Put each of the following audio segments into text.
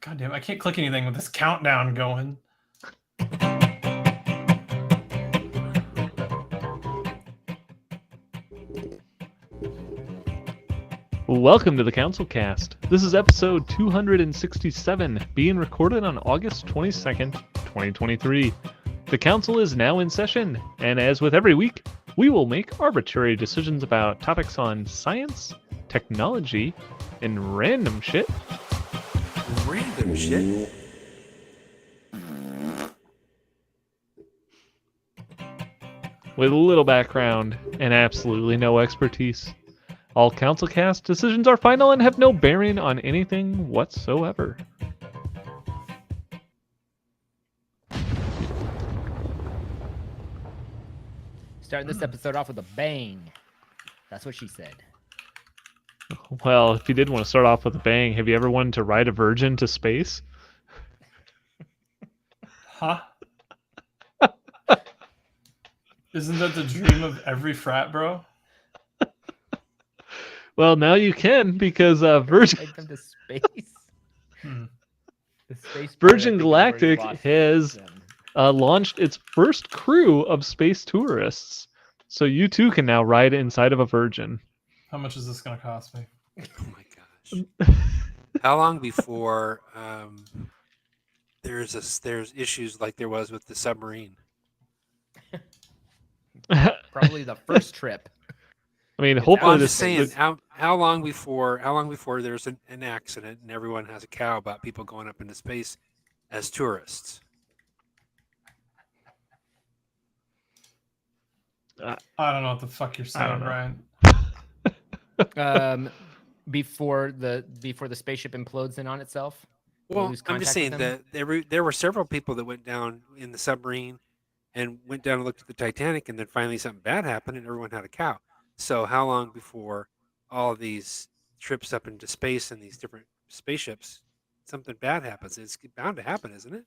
God damn, I can't click anything with this countdown going. Welcome to the CouncilCast. This is episode 267, being recorded on August 22nd, 2023. The Council is now in session, and as with every week, we will make arbitrary decisions about topics on science, technology, and random shit. Random shit? With a little background and absolutely no expertise. All CouncilCast decisions are final and have no bearing on anything whatsoever. Starting this episode off with a bang. That's what she said. Well, if you did want to start off with a bang, have you ever wanted to ride a Virgin to space? Huh? Isn't that the dream of every frat bro? Well, now you can, because Virgin Take them to space. The space Virgin pirate Galactic lost has them. launched its first crew of space tourists. So you too can now ride inside of a Virgin. How much is this going to cost me? Oh my gosh. How long before there's issues like there was with the submarine? Probably the first trip. I mean, Well, hopefully I'm this just saying, how long before there's an accident and everyone has a cow about people going up into space as tourists? I don't know what the fuck you're saying, Brian. Before the spaceship implodes in on itself. Well, lose I'm just contact saying with that there were several people that went down in the submarine and went down and looked at the Titanic, and then finally something bad happened and everyone had a cow. So how long before all of these trips up into space and these different spaceships, something bad happens? It's bound to happen, isn't it?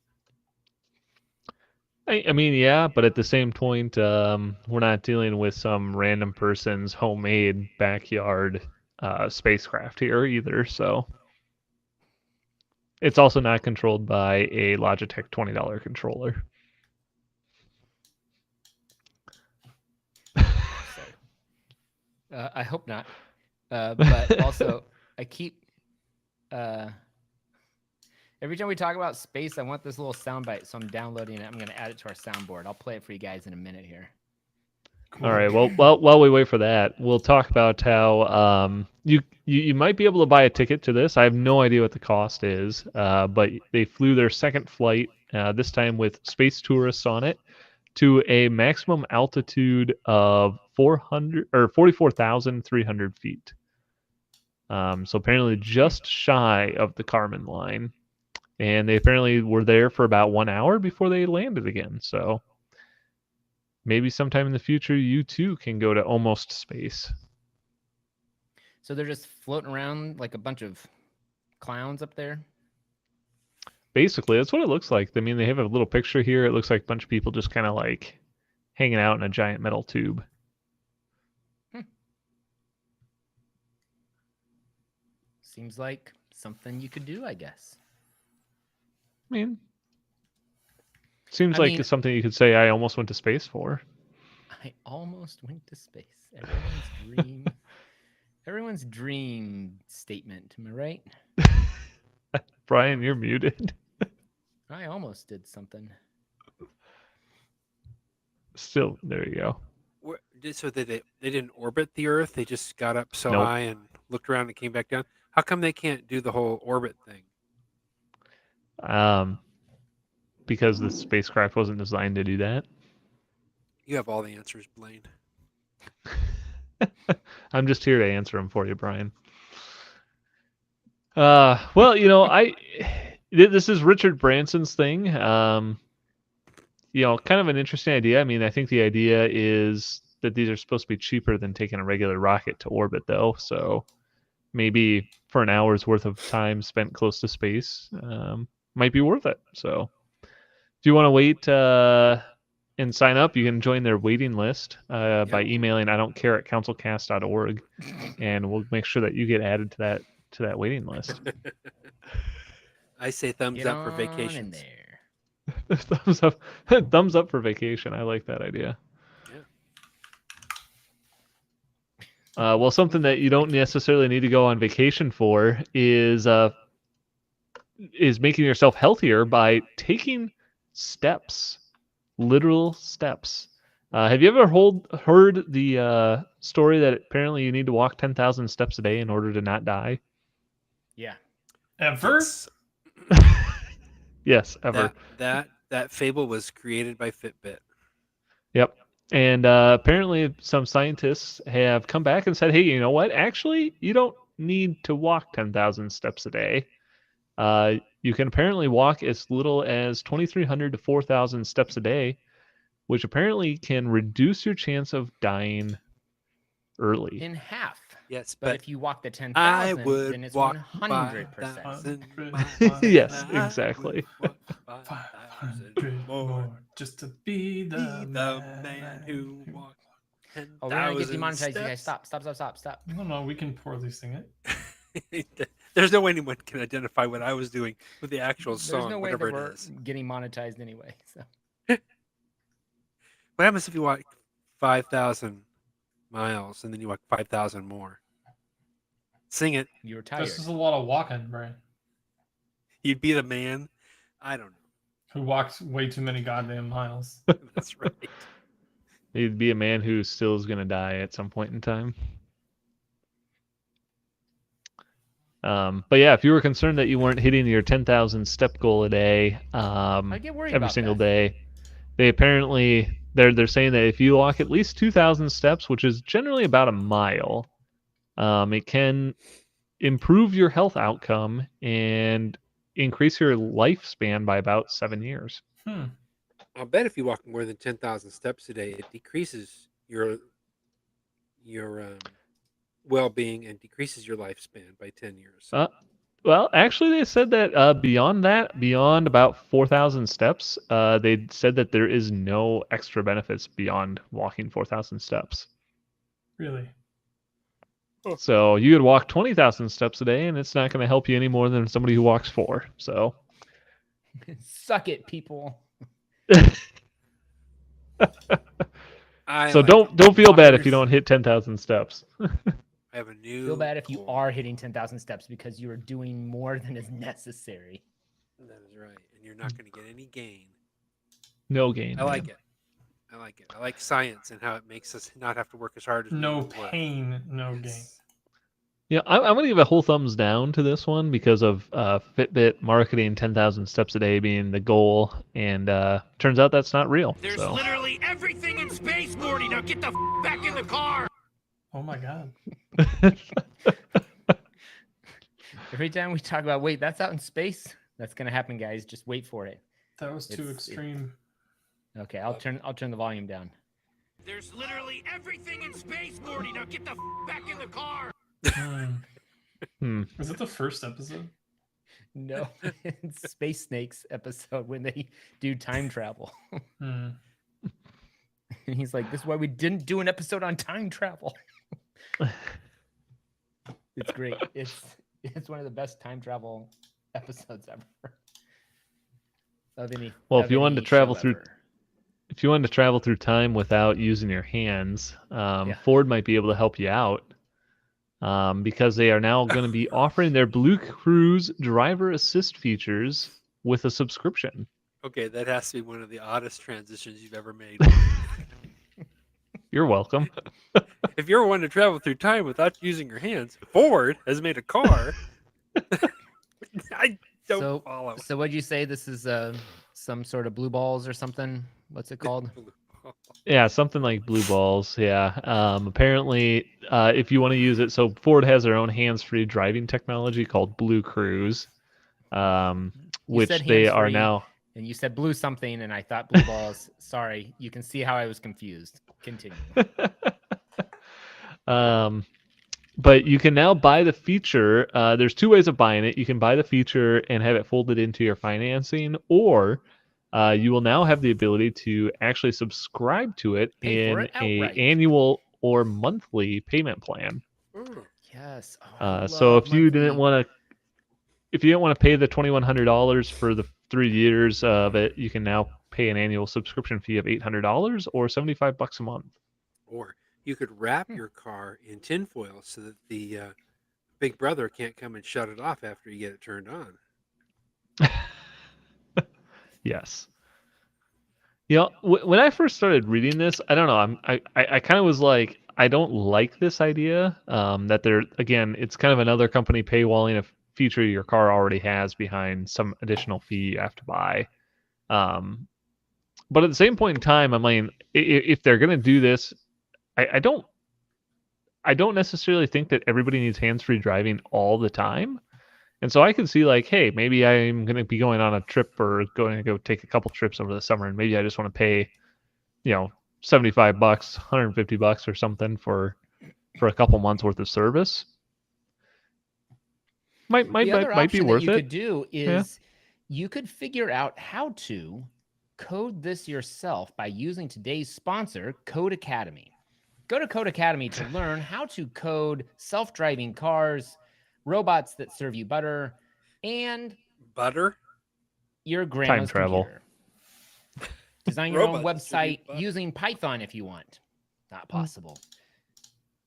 I mean, yeah, but at the same point, we're not dealing with some random person's homemade backyard spacecraft here either, so it's also not controlled by a Logitech $20 controller. I hope not. But also, I keep every time we talk about space, I want this little soundbite, so I'm downloading it. I'm going to add it to our soundboard. I'll play it for you guys in a minute here. All right. Well, while we wait for that, we'll talk about how you might be able to buy a ticket to this. I have no idea what the cost is, but they flew their second flight, this time with space tourists on it, to a maximum altitude of 44,300 feet. So apparently just shy of the Kármán line, and they apparently were there for about 1 hour before they landed again. So maybe sometime in the future, you too can go to almost space. So they're just floating around like a bunch of clowns up there? Basically, that's what it looks like. I mean, they have a little picture here. It looks like a bunch of people just kind of like hanging out in a giant metal tube. Seems like something you could do, I guess. I mean, seems like it's something you could say I almost went to space for. I almost went to space. Everyone's dream statement. Am I right? Brian, you're muted. I almost did something. Still, there you go. So they didn't orbit the Earth. They just got up so Nope. high and looked around and came back down. How come they can't do the whole orbit thing? Because the spacecraft wasn't designed to do that. You have all the answers, Blaine. I'm just here to answer them for you, Brian. Well, you know, this is Richard Branson's thing. You know, kind of an interesting idea. I mean, I think the idea is that these are supposed to be cheaper than taking a regular rocket to orbit, though. So maybe for an hour's worth of time spent close to space, might be worth it. So if you want to wait and sign up, you can join their waiting list by emailing idon'tcare@councilcast.org, and we'll make sure that you get added to that waiting list. I say thumbs Get up for on in vacations. there. Thumbs up. Thumbs up for vacation. I like that idea. Well, something that you don't necessarily need to go on vacation for is making yourself healthier by taking steps, literal steps. Have you ever heard the story that apparently you need to walk 10,000 steps a day in order to not die? Yeah. Ever? Yes. Yes, ever. That fable was created by Fitbit. Yep. And apparently, some scientists have come back and said, "Hey, you know what? Actually, you don't need to walk 10,000 steps a day. You can apparently walk as little as 2,300 to 4,000 steps a day, which apparently can reduce your chance of dying early." In half. Yes, But but if you walk the I 10,000, would then it's walk 100%. 5,000 Yes, I would exactly. walk 5,000 500 more. more just to be Be the the man who walked Oh, we're gonna get 10,000 demonetized, you guys. steps. Stop. No, we can poorly sing it. There's no way anyone can identify what I was doing with the actual There's song, no way that whatever we're it is. getting monetized anyway. So What happens if you walk 5,000 miles and then you walk 5,000 more? Sing it. you're tired. This is a lot of walking, Brian. You'd be the man. I don't Who walks way too many goddamn miles. know. That's right. You'd be a man who still is going to die at some point in time. But yeah, if you were concerned that you weren't hitting your 10,000 step goal a day, I get worried every about single that. day, they apparently they're saying that if you walk at least 2,000 steps, which is generally about a mile, it can improve your health outcome and increase your lifespan by about 7 years. I'll bet if you walk more than 10,000 steps a day, it decreases your well-being and decreases your lifespan by 10 years. Well, actually, they said that beyond about 4,000 steps, they said that there is no extra benefits beyond walking 4,000 steps. Really? So you could walk 20,000 steps a day, and it's not going to help you any more than somebody who walks 4. So, Suck it, people. so don't feel bad if you don't hit 10,000 steps. I have a new. Feel bad if you goal. are hitting 10,000 steps because you are doing more than is necessary. That is right, and you're not going to get any gain. No gain. I like it. I like it. I like science and how it makes us not have to work as hard as we No need to work. pain, no gain. Yes. Yeah, I'm going to give a whole thumbs down to this one because of Fitbit marketing 10,000 steps a day being the goal, and turns out that's not real. There's So. literally everything in space, Morty. Now get the back in the car. Oh my god. Every time we talk about, wait, that's out in space. That's gonna happen, guys. Just wait for it. That was too It's- extreme. Okay, I'll turn the volume down. There's literally everything in space, Morty. Now get the back in the car. Was it the first episode? No, it's Space Snakes episode when they do time travel. Hmm. And he's like, "This is why we didn't do an episode on time travel." It's great. It's one of the best time travel episodes ever. Of any. Well, of if you wanted to any travel show through- ever. If you wanted to travel through time without using your hands, Ford might be able to help you out because they are now going to be offering their Blue Cruise driver assist features with a subscription. Okay, that has to be one of the oddest transitions you've ever made. You're welcome. If you're one to travel through time without using your hands, Ford has made a car. I don't follow. So what'd you say? This is some sort of blue balls or something? What's it called? Yeah, something like blue balls. Yeah. Apparently, if you want to use it, so Ford has their own hands-free driving technology called Blue Cruise, which said they are hands-free. now. And you said blue something, and I thought blue balls. Sorry, you can see how I was confused. Continue. But you can now buy the feature. There's 2 ways of buying it. You can buy the feature and have it folded into your financing, or you will now have the ability to actually subscribe to it Pay for in it a outright. annual or monthly payment plan. Yes. So if you didn't want to, if you don't want to pay the $2,100 for the 3 years of it, you can now pay an annual subscription fee of $800 or $75 a month. Or you could wrap your car in tinfoil so that the big brother can't come and shut it off after you get it turned on. Yes. When I first started reading this, I don't know. I kind of was like, I don't like this idea. That it's kind of another company paywalling a feature your car already has behind some additional fee you have to buy. But at the same point in time, I'm like, if they're gonna do this, I don't necessarily think that everybody needs hands-free driving all the time. And so I can see like, hey, maybe I'm going to be going on a trip or going to go take a couple trips over the summer, and maybe I just want to pay, $75, $150 or something for a couple months worth of service. Might The other be option worth that you it. could do is you could figure out how to code this yourself by using today's sponsor, Code Academy. Go to Code Academy to learn how to code self-driving cars, robots that serve you butter, and Butter? your grandma's travel. computer. Design your own Robots that serve you website butter. using Python if you want. Not possible.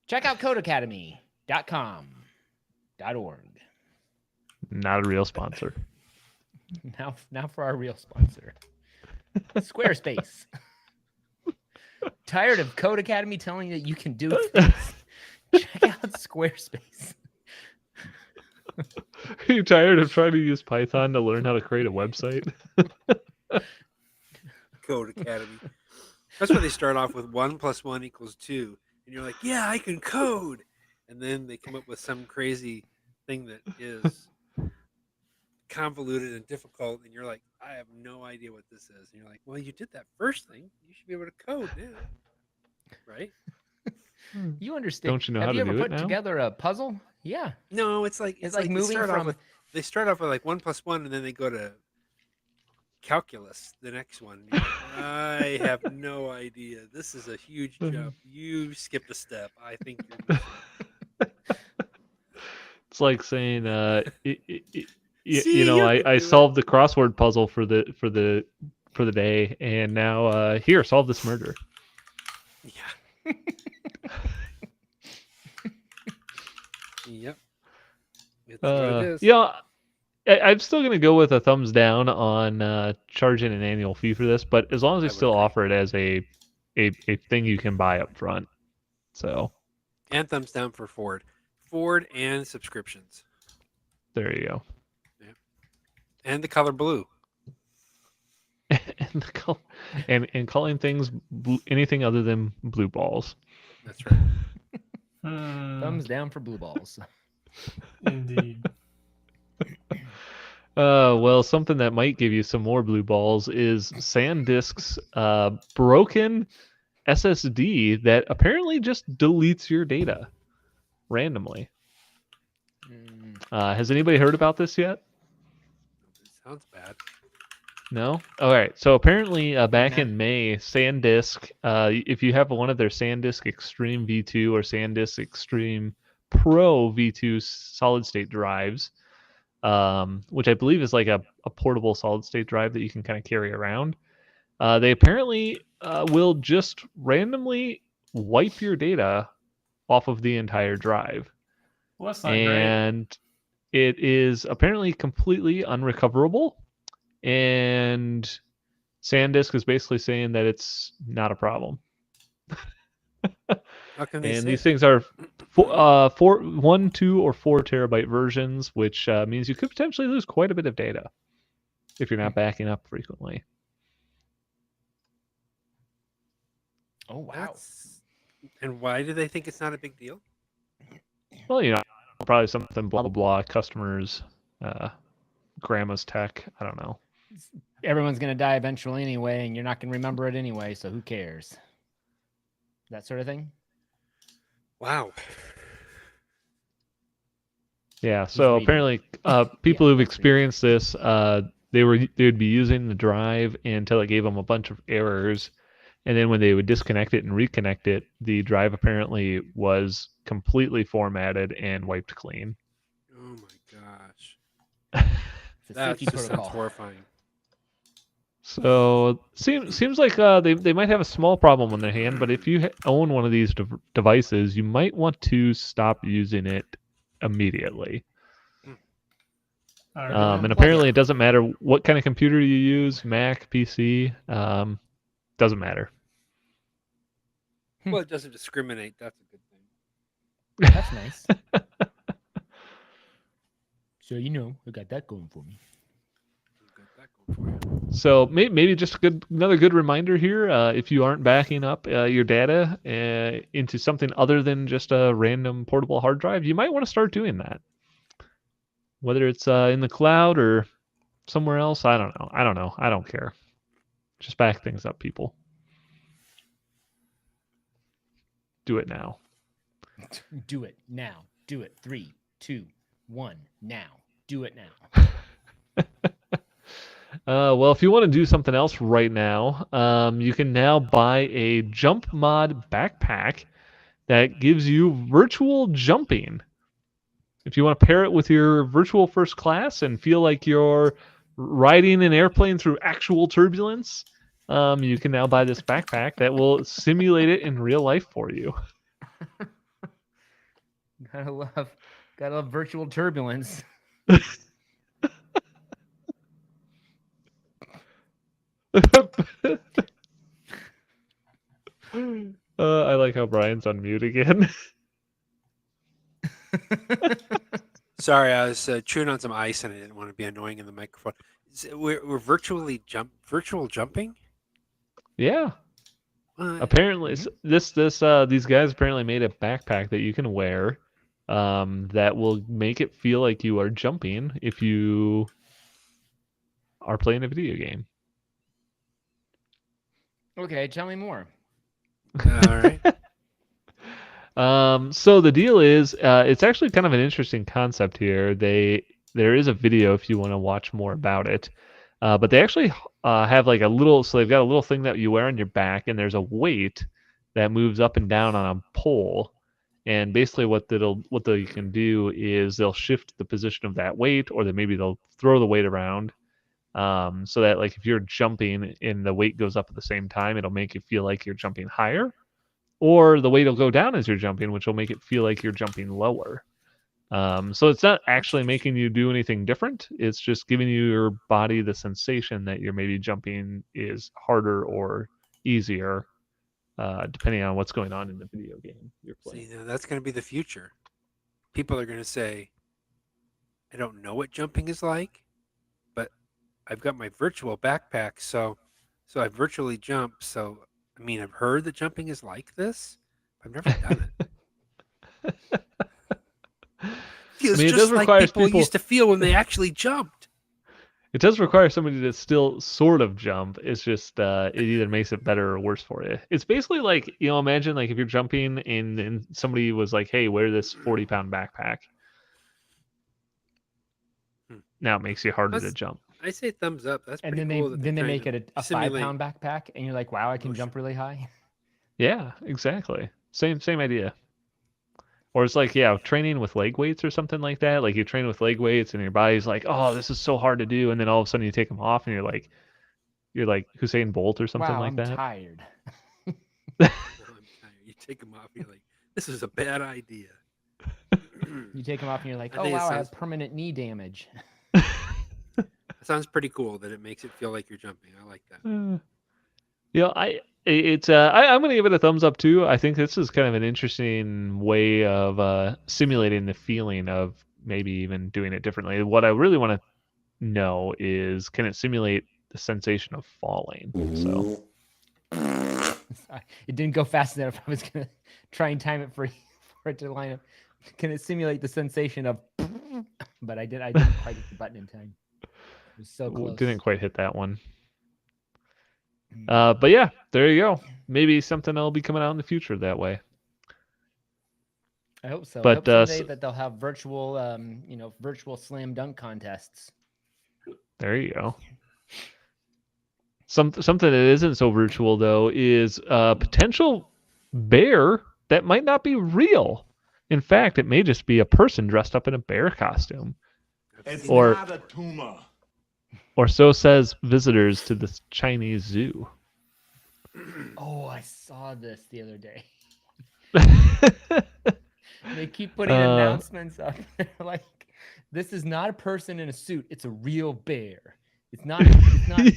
Check out codeacademy.com.org. Not a real sponsor. Now for our real sponsor, Squarespace. Tired of Code Academy telling you that you can do things? Check out Squarespace. Are you tired of trying to use Python to learn how to create a website? Code Academy. That's why they start off with 1 + 1 = 2. And you're like, yeah, I can code. And then they come up with some crazy thing that is convoluted and difficult. And you're like, I have no idea what this is. And you're like, well, you did that first thing. You should be able to code now. Right? You understand? Don't you know Have how you to ever do it put now? together a puzzle? Yeah. No, it's like It's like like moving from. they start off with like 1 + 1, and then they go to calculus, the next one. You're like, I have no idea. This is a huge jump. You skipped a step. I think you're missing. It's like saying, See, you can I do solved the crossword puzzle for the day, and now here, solve this murder. Yeah. Yep. It's what it is. I'm still gonna go with a thumbs down on charging an annual fee for this, but as long as they I would still agree. offer it as a thing you can buy up front. So And thumbs down for Ford. Ford and subscriptions. there you go. And the color blue. And the color, and calling things anything other than blue balls. That's right. Thumbs down for blue balls. Indeed. Well, something that might give you some more blue balls is SanDisk's broken SSD that apparently just deletes your data randomly. Has anybody heard about this yet? It sounds bad. No? All right. So apparently back No. in May, SanDisk, if you have one of their SanDisk Extreme V2 or SanDisk Extreme Pro V2 solid state drives, which I believe is like a portable solid state drive that you can kind of carry around, they apparently will just randomly wipe your data off of the entire drive. Well, that's not great. And it is apparently completely unrecoverable. And SanDisk is basically saying that it's not a problem. How can they And say these that? things are 1, 2, or 4 terabyte versions, which means you could potentially lose quite a bit of data if you're not backing up frequently. Oh wow. And why do they think it's not a big deal? Well, probably something blah blah blah. Customers, grandma's tech. I don't know. Everyone's gonna die eventually anyway, and you're not gonna remember it anyway, so who cares? That sort of thing. Wow. Yeah. So reading. apparently, people who've he's reading. experienced this, they would be using the drive until it gave them a bunch of errors, and then when they would disconnect it and reconnect it, the drive apparently was completely formatted and wiped clean. Oh my gosh. It's a That safety just sounds protocol. horrifying. So seems like they might have a small problem on their hand, but if you own one of these devices, you might want to stop using it immediately. All right. And apparently, it doesn't matter what kind of computer you use, Mac, PC, doesn't matter. Well, it doesn't discriminate. That's a good thing. That's nice. So I got that going for me. Got that going for you. So maybe just another good reminder here. If you aren't backing up your data into something other than just a random portable hard drive, you might want to start doing that. Whether it's in the cloud or somewhere else, I don't know. I don't care. Just back things up, people. Do it now. Do it now. Do it. 3, 2, 1. Now. Do it now. Well, if you want to do something else right now, you can now buy a Jump Mod backpack that gives you virtual jumping. If you want to pair it with your virtual first class and feel like you're riding an airplane through actual turbulence, you can now buy this backpack that will simulate it in real life for you. Gotta love virtual turbulence. I like how Brian's on mute again. Sorry, I was chewing on some ice and I didn't want to be annoying in the microphone. We're virtual jumping. Yeah. Apparently, these guys apparently made a backpack that you can wear, that will make it feel like you are jumping if you are playing a video game. Okay, tell me more. All right. So the deal is, it's actually kind of an interesting concept here. There is a video if you want to watch more about it, but they actually have like so they've got a little thing that you wear on your back, and there's a weight that moves up and down on a pole. And basically, what they can do is they'll shift the position of that weight, or maybe they'll throw the weight around, so that like if you're jumping and the weight goes up at the same time, it'll make you feel like you're jumping higher. Or the weight will go down as you're jumping, which will make it feel like you're jumping lower. So it's not actually making you do anything different. It's just giving your body the sensation that you're maybe jumping is harder or easier, depending on what's going on in the video game you're playing. See, now that's going to be the future. People are going to say, I don't know what jumping is like, but I've got my virtual backpack, so I virtually jump, so I mean, I've heard that jumping is like this. I've never done it. Feels I mean, it just does like require people used to feel when they actually jumped. It does require somebody to still sort of jump. It's just it either makes it better or worse for you. It's basically like, imagine like if you're jumping and somebody was like, "Hey, wear this 40-pound backpack." Now it makes you harder to jump. I say thumbs up. That's And pretty then cool. they make it a simulate 5-pound backpack, and you're like, wow, I can jump really high. Yeah, exactly. Same idea. Or it's like, training with leg weights or something like that. Like you train with leg weights and your body's like, oh, this is so hard to do. And then all of a sudden you take them off and you're like Usain Bolt or something wow, like I'm that. tired. I'm tired. You take them off, you're like, this is a bad idea. You take them off and you're like, I oh, think it wow, I sounds- have permanent knee damage. It sounds pretty cool that it makes it feel like you're jumping. I like that. I'm gonna give it a thumbs up too. I think this is kind of an interesting way of simulating the feeling of maybe even doing it differently. What I really want to know is, can it simulate the sensation of falling? So Sorry, it didn't go fast enough. I was gonna try and time it for it to line up. Can it simulate the sensation of? But I didn't quite hit the button in time. It was so close. didn't quite hit that one. But yeah, there you go. Maybe something will be coming out in the future that way. I hope so. But, I hope someday that they'll have virtual, virtual slam dunk contests. There you go. Something that isn't so virtual though is a potential bear that might not be real. In fact, it may just be a person dressed up in a bear costume. It's Or- not a tumor. Or so says visitors to this Chinese zoo. Oh, I saw this the other day. They keep putting announcements up. They're like, this is not a person in a suit. It's a real bear. It's not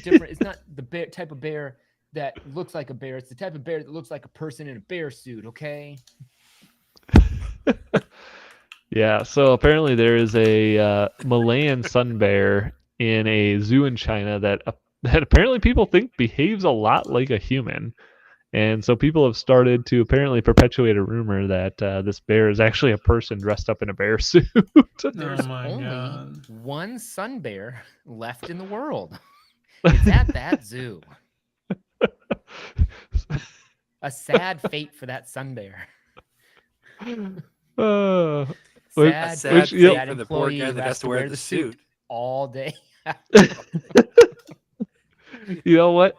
different. It's not the bear type of bear that looks like a bear. It's the type of bear that looks like a person in a bear suit, okay? Yeah, so apparently there is a Malayan sun bear in a zoo in China that apparently people think behaves a lot like a human. And so people have started to apparently perpetuate a rumor that this bear is actually a person dressed up in a bear suit. There's Oh my only God. one sun bear left in the world. It's at that zoo. A sad fate for that sun bear. Uh, A Sad, sad you know- fate for the poor guy that has to wear the suit. all day. You know what?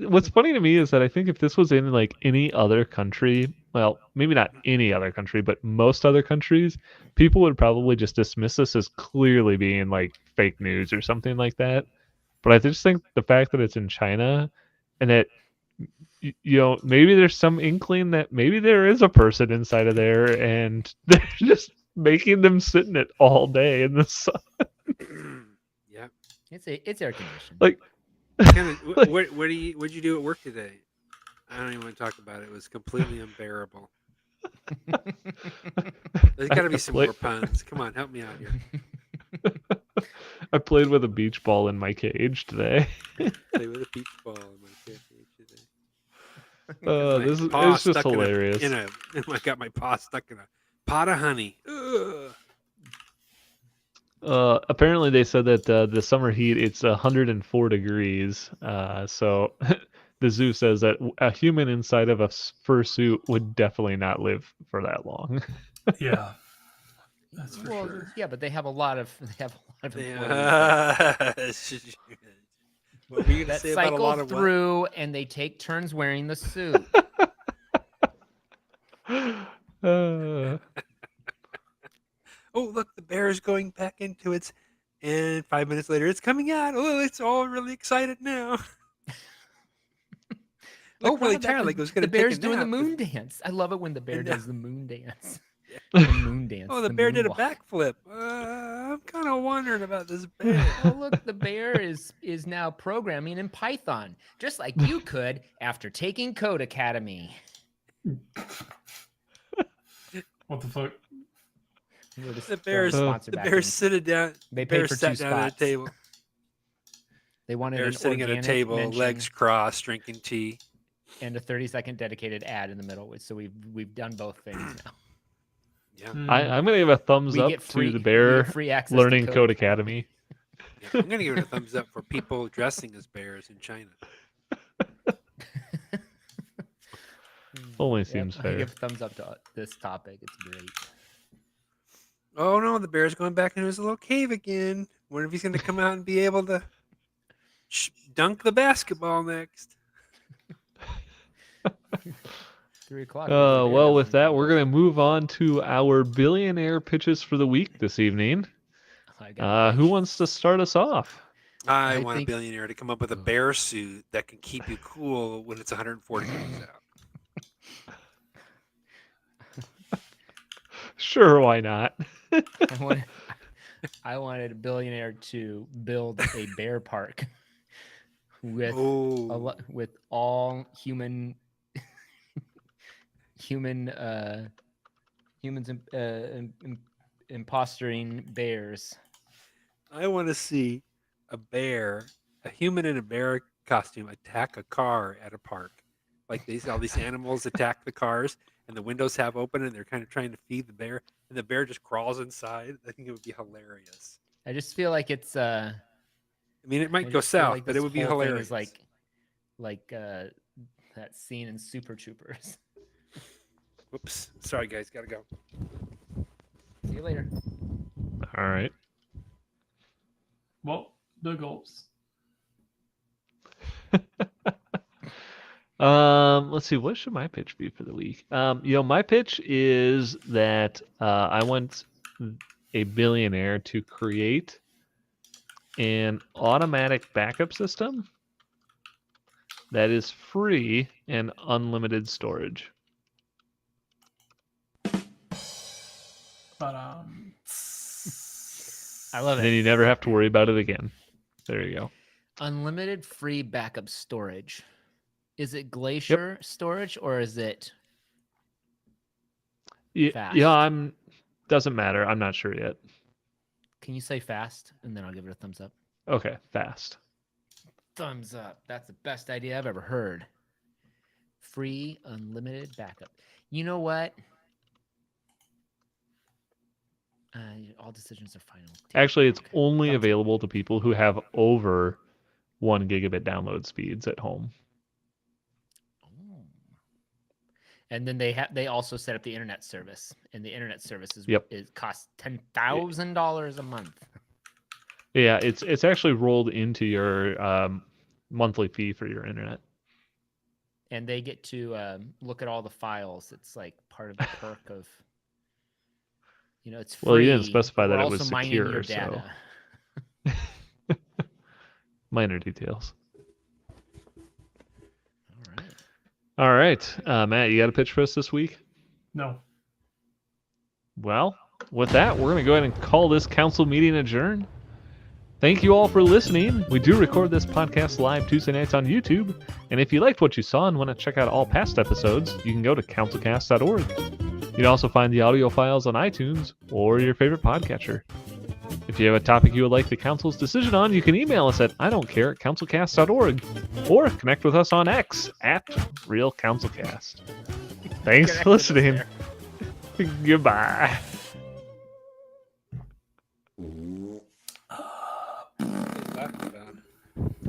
What's funny to me is that I think if this was in like any other country, well, maybe not any other country, but most other countries, people would probably just dismiss this as clearly being like fake news or something like that. But I just think the fact that it's in China and that you know, maybe there's some inkling that maybe there is a person inside of there and they're just making them sit in it all day in the sun. Yeah. It's air conditioned. Like, What'd you do at work today? I don't even want to talk about it. It was completely unbearable. There's got to be some more puns. Come on, help me out here. I played with a beach ball in my cage today. Play with a beach ball in my cage today. This is Paw it's just stuck in hilarious. I got my paw stuck in a pot of honey. Ugh. Apparently they said that the summer heat it's 104 degrees. So the zoo says that a human inside of a fursuit would definitely not live for that long. Yeah. That's for sure. Yeah, but they have a lot of employees What were you gonna that say about a lot cycle of what? through and they take turns wearing the suit. Uh, Oh, look, the bear is going back into its. And 5 minutes later, it's coming out. Oh, it's all really excited now. Look really tired, like it was going the to take a bear's doing the nap. moon dance. I love it when the bear know. does the moon dance. The moon dance. Oh, the bear did a moonwalk. backflip. I'm kind of wondering about this bear. Oh, look, the bear is now programming in Python, just like you could after taking Code Academy. What the fuck? We're just The throwing bear's sponsor the back bear's in. sitting down. They The bear paid for sat two down at a spots. table. They wanted Bear an sitting at a organic table, mention legs crossed, drinking tea. and a 30-second dedicated ad in the middle. So we've done both things now. Yeah, I'm gonna give a thumbs We up get free, to the we bear get free access learning to Code Academy. yeah. I'm gonna give it a thumbs up for people dressing as bears in China. Only Yep, seems I fair. give a thumbs up to this topic. It's great. Oh no, the bear's going back into his little cave again. Wonder if he's gonna come out and be able to dunk the basketball next. 3 o'clock. Well, with that, we're gonna move on to our billionaire pitches for the week this evening. Who wants to start us off? I I want think- a billionaire to come up with a bear suit that can keep you cool when it's 104 degrees out. Sure, why not? I wanted a billionaire to build a bear park with Oh, with all humans impostoring bears. I want to see a human in a bear costume, attack a car at a park. Like all these animals attack the cars, and the windows have open, and they're kind of trying to feed the bear, and the bear just crawls inside. I think it would be hilarious. I just feel like it's I mean, it might I go just feel south, like but this it would be whole thing hilarious. is like that scene in Super Troopers. Whoops, sorry guys, gotta go. See you later. All right. Well, the goals. Let's see. What should my pitch be for the week? My pitch is that I want a billionaire to create an automatic backup system that is free and unlimited storage. But I love Then it. you never have to worry about it again. There you go. Unlimited free backup storage. Is it Glacier storage or is it fast? Yeah, doesn't matter. I'm not sure yet. Can you say fast? And then I'll give it a thumbs up. Okay, fast. Thumbs up. That's the best idea I've ever heard. Free, unlimited backup. You know what? All decisions are final. Actually, it's Okay. only Thumbs up. available to people who have over 1 gigabit download speeds at home. Oh. And then they also set up the internet service, and the internet service it costs $10,000 a month. Yeah, it's actually rolled into your monthly fee for your internet. And they get to look at all the files. It's like part of the perk of, it's free. Well, you didn't specify but that we're it was also mining secure, your so data. minor details. All right. All right, Matt, you got a pitch for us this week? no. Well, with that, we're going to go ahead and call this council meeting adjourned. Thank you all for listening. We do record this podcast live Tuesday nights on YouTube. And if you liked what you saw and want to check out all past episodes, you can go to councilcast.org. You can also find the audio files on iTunes or your favorite podcatcher. If you have a topic you would like the council's decision on, you can email us at IDon'tCare@councilcast.org or connect with us on X @RealCouncilCast. Thanks for listening. Goodbye. Talking about.